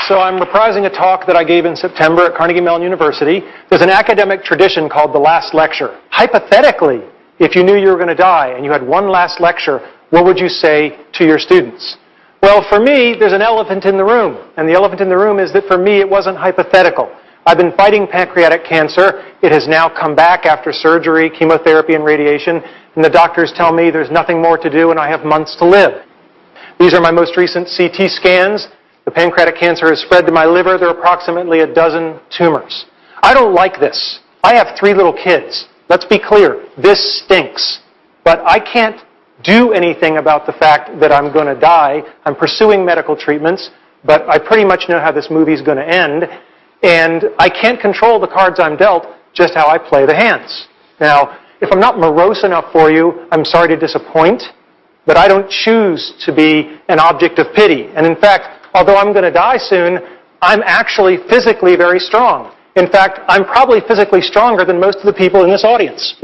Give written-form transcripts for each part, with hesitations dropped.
So I'm reprising a talk that I gave in September at Carnegie Mellon University. There's an academic tradition called the last lecture. Hypothetically, if you knew you were going to die and you had one last lecture, what would you say to your students? Well, for me, there's an elephant in the room. And the elephant in the room is that for me, it wasn't hypothetical. I've been fighting pancreatic cancer. It has now come back after surgery, chemotherapy, and radiation. And the doctors tell me there's nothing more to do and I have months to live. These are my most recent CT scans. The pancreatic cancer has spread to my liver. There are approximately a dozen tumors. I don't like this. I have 3 little kids. Let's be clear. This stinks. But I can't do anything about the fact that I'm going to die. I'm pursuing medical treatments, but I pretty much know how this movie's going to end. And I can't control the cards I'm dealt, just how I play the hands. Now, if I'm not morose enough for you, I'm sorry to disappoint, but I don't choose to be an object of pity. And in fact, although I'm going to die soon, I'm actually physically very strong. In fact, I'm probably physically stronger than most of the people in this audience.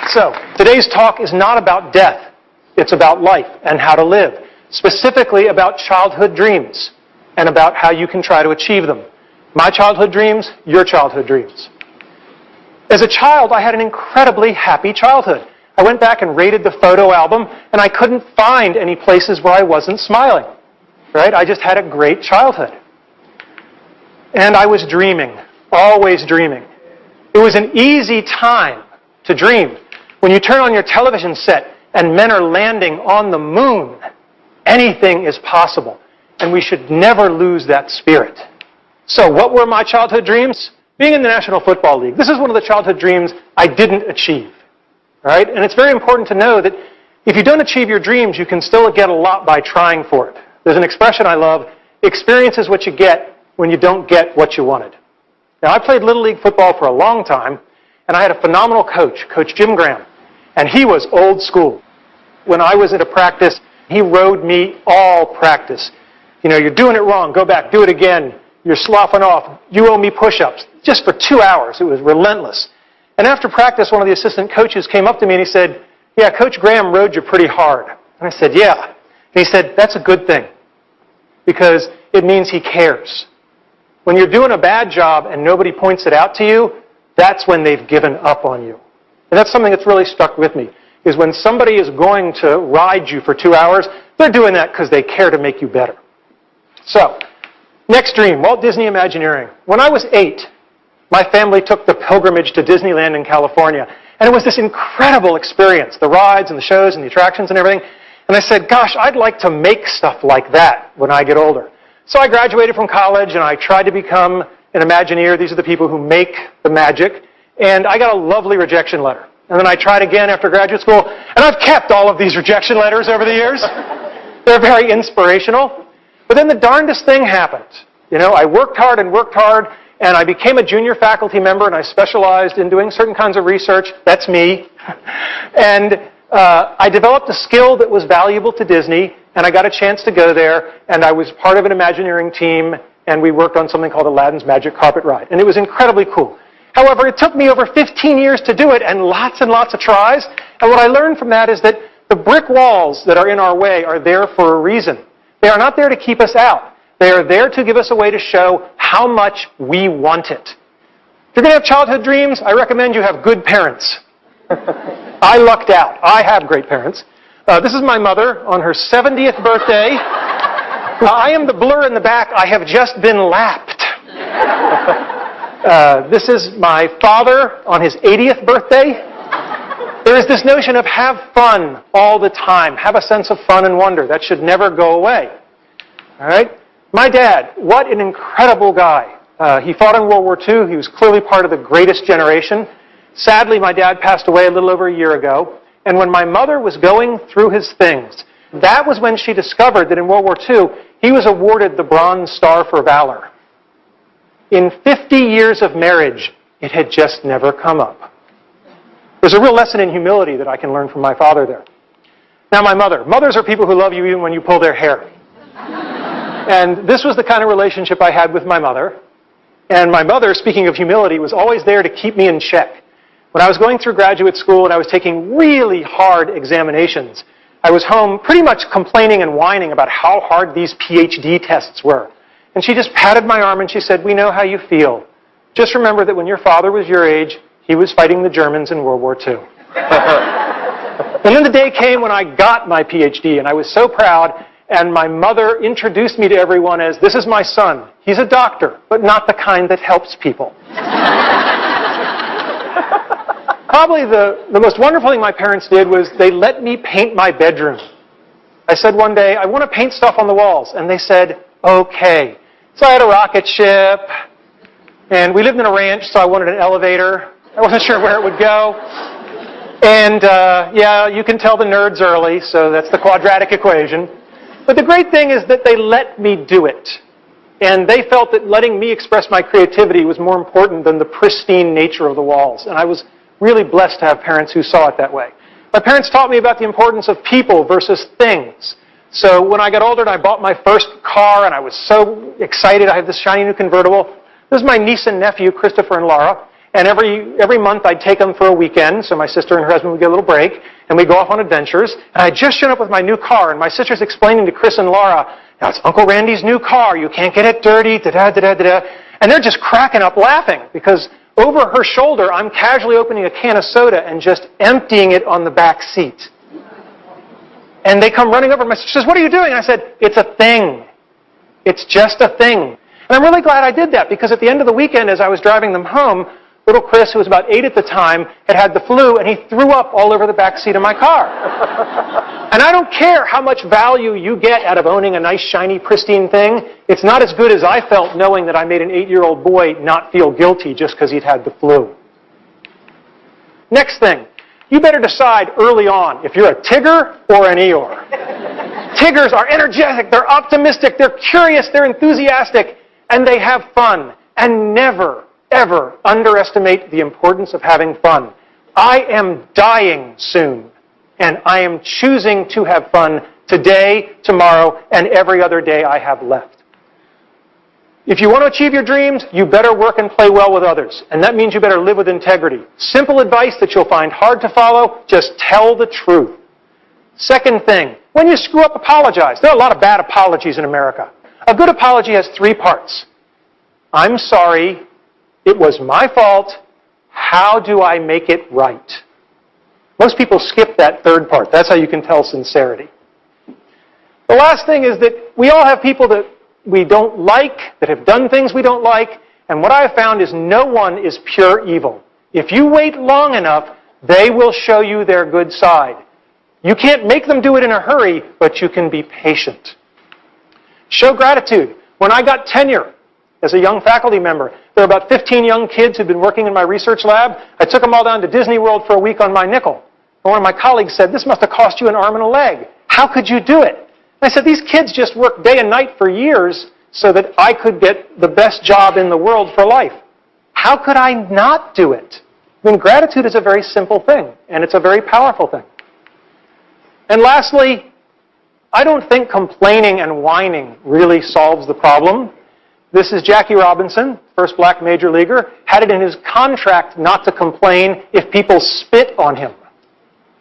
So, today's talk is not about death. It's about life and how to live. Specifically about childhood dreams and about how you can try to achieve them. My childhood dreams, your childhood dreams. As a child, I had an incredibly happy childhood. I went back and rated the photo album, and I couldn't find any places where I wasn't smiling. Right? I just had a great childhood. And I was dreaming, always dreaming. It was an easy time to dream. When you turn on your television set and men are landing on the moon, anything is possible. And we should never lose that spirit. So what were my childhood dreams? Being in the National Football League. This is one of the childhood dreams I didn't achieve. All right? And it's very important to know that if you don't achieve your dreams, you can still get a lot by trying for it. There's an expression I love, experience is what you get when you don't get what you wanted. Now, I played Little League football for a long time, and I had a phenomenal coach, Coach Jim Graham, and he was old school. When I was at a practice, he rode me all practice. You know, you're doing it wrong, go back, do it again. You're sloughing off, you owe me push-ups. Just for 2 hours, it was relentless. And after practice, one of the assistant coaches came up to me and he said, yeah, Coach Graham rode you pretty hard. And I said, yeah. And he said, that's a good thing, because it means he cares. When you're doing a bad job and nobody points it out to you, that's when they've given up on you. And that's something that's really stuck with me, is when somebody is going to ride you for 2 hours, they're doing that because they care to make you better. So, next dream, Walt Disney Imagineering. When I was 8, my family took the pilgrimage to Disneyland in California. And it was this incredible experience, the rides and the shows and the attractions and everything. And I said, gosh, I'd like to make stuff like that when I get older. So I graduated from college and I tried to become an Imagineer. These are the people who make the magic. And I got a lovely rejection letter. And then I tried again after graduate school. And I've kept all of these rejection letters over the years. They're very inspirational. But then the darndest thing happened. You know, I worked hard, and I became a junior faculty member, and I specialized in doing certain kinds of research. That's me. And I developed a skill that was valuable to Disney, and I got a chance to go there, and I was part of an Imagineering team, and we worked on something called Aladdin's Magic Carpet Ride. And it was incredibly cool. However, it took me over 15 years to do it, and lots of tries. And what I learned from that is that the brick walls that are in our way are there for a reason. They are not there to keep us out. They are there to give us a way to show how much we want it. If you're going to have childhood dreams, I recommend you have good parents. I lucked out. I have great parents. This is my mother on her 70th birthday. I am the blur in the back. I have just been lapped. This is my father on his 80th birthday. There is this notion of have fun all the time. Have a sense of fun and wonder. That should never go away. All right? My dad, what an incredible guy. He fought in World War II. He was clearly part of the greatest generation. Sadly, my dad passed away a little over a year ago. And when my mother was going through his things, that was when she discovered that in World War II, he was awarded the Bronze Star for Valor. In 50 years of marriage, it had just never come up. There's a real lesson in humility that I can learn from my father there. Now, my mother. Mothers are people who love you even when you pull their hair. And this was the kind of relationship I had with my mother. And my mother, speaking of humility, was always there to keep me in check. When I was going through graduate school and I was taking really hard examinations, I was home pretty much complaining and whining about how hard these PhD tests were. And she just patted my arm and she said, "We know how you feel. Just remember that when your father was your age, he was fighting the Germans in World War II." And then the day came when I got my PhD, and I was so proud, and my mother introduced me to everyone as, "This is my son. He's a doctor, but not the kind that helps people." Probably the most wonderful thing my parents did was they let me paint my bedroom. I said one day, "I want to paint stuff on the walls." And they said, "Okay." So I had a rocket ship, and we lived in a ranch, so I wanted an elevator. I wasn't sure where it would go. And yeah, you can tell the nerds early, so that's the quadratic equation. But the great thing is that they let me do it. And they felt that letting me express my creativity was more important than the pristine nature of the walls. And I was really blessed to have parents who saw it that way. My parents taught me about the importance of people versus things. So when I got older and I bought my first car and I was so excited, I have this shiny new convertible. This is my niece and nephew, Christopher and Laura. And every month I'd take them for a weekend, so my sister and her husband would get a little break, and we'd go off on adventures. And I'd just shown up with my new car, and my sister's explaining to Chris and Laura, "Now it's Uncle Randy's new car, you can't get it dirty, da-da-da-da-da." And they're just cracking up laughing, because over her shoulder, I'm casually opening a can of soda and just emptying it on the back seat. And they come running over, my sister says, "What are you doing?" And I said, "It's a thing. It's just a thing." And I'm really glad I did that, because at the end of the weekend, as I was driving them home, little Chris, who was about 8 at the time, had the flu, and he threw up all over the back seat of my car. And I don't care how much value you get out of owning a nice, shiny, pristine thing. It's not as good as I felt knowing that I made an 8-year-old boy not feel guilty just because he'd had the flu. Next thing, you better decide early on if you're a Tigger or an Eeyore. Tiggers are energetic, they're optimistic, they're curious, they're enthusiastic, and they have fun. And never, ever underestimate the importance of having fun. I am dying soon, and I am choosing to have fun today, tomorrow, and every other day I have left. If you want to achieve your dreams, you better work and play well with others, and that means you better live with integrity. Simple advice that you'll find hard to follow, just tell the truth. Second thing, when you screw up, apologize. There are a lot of bad apologies in America. A good apology has 3 parts. I'm sorry. It was my fault. How do I make it right? Most people skip that 3rd part. That's how you can tell sincerity. The last thing is that we all have people that we don't like, that have done things we don't like, and what I have found is no one is pure evil. If you wait long enough, they will show you their good side. You can't make them do it in a hurry, but you can be patient. Show gratitude. When I got tenure as a young faculty member, there were about 15 young kids who'd been working in my research lab. I took them all down to Disney World for a week on my nickel. And one of my colleagues said, "This must have cost you an arm and a leg. How could you do it?" And I said, "These kids just worked day and night for years so that I could get the best job in the world for life. How could I not do it?" I mean, gratitude is a very simple thing, and it's a very powerful thing. And lastly, I don't think complaining and whining really solves the problem. This is Jackie Robinson, first black major leaguer, had it in his contract not to complain if people spit on him.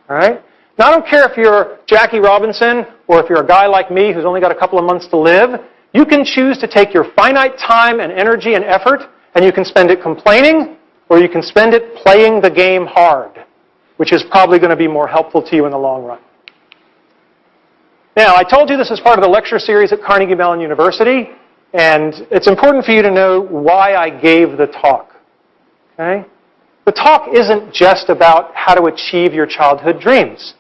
All right? Now, I don't care if you're Jackie Robinson or if you're a guy like me who's only got a couple of months to live. You can choose to take your finite time and energy and effort, and you can spend it complaining, or you can spend it playing the game hard, which is probably going to be more helpful to you in the long run. Now, I told you this is part of the lecture series at Carnegie Mellon University. And it's important for you to know why I gave the talk. Okay? The talk isn't just about how to achieve your childhood dreams.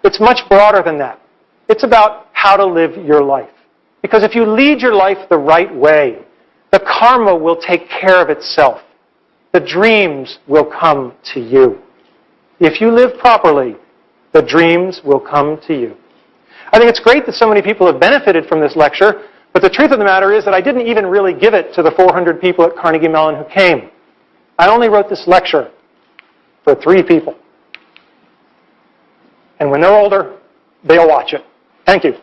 It's much broader than that. It's about how to live your life. Because if you lead your life the right way, the karma will take care of itself. The dreams will come to you. If you live properly, the dreams will come to you. I think it's great that so many people have benefited from this lecture. But the truth of the matter is that I didn't even really give it to the 400 people at Carnegie Mellon who came. I only wrote this lecture for 3 people. And when they're older, they'll watch it. Thank you.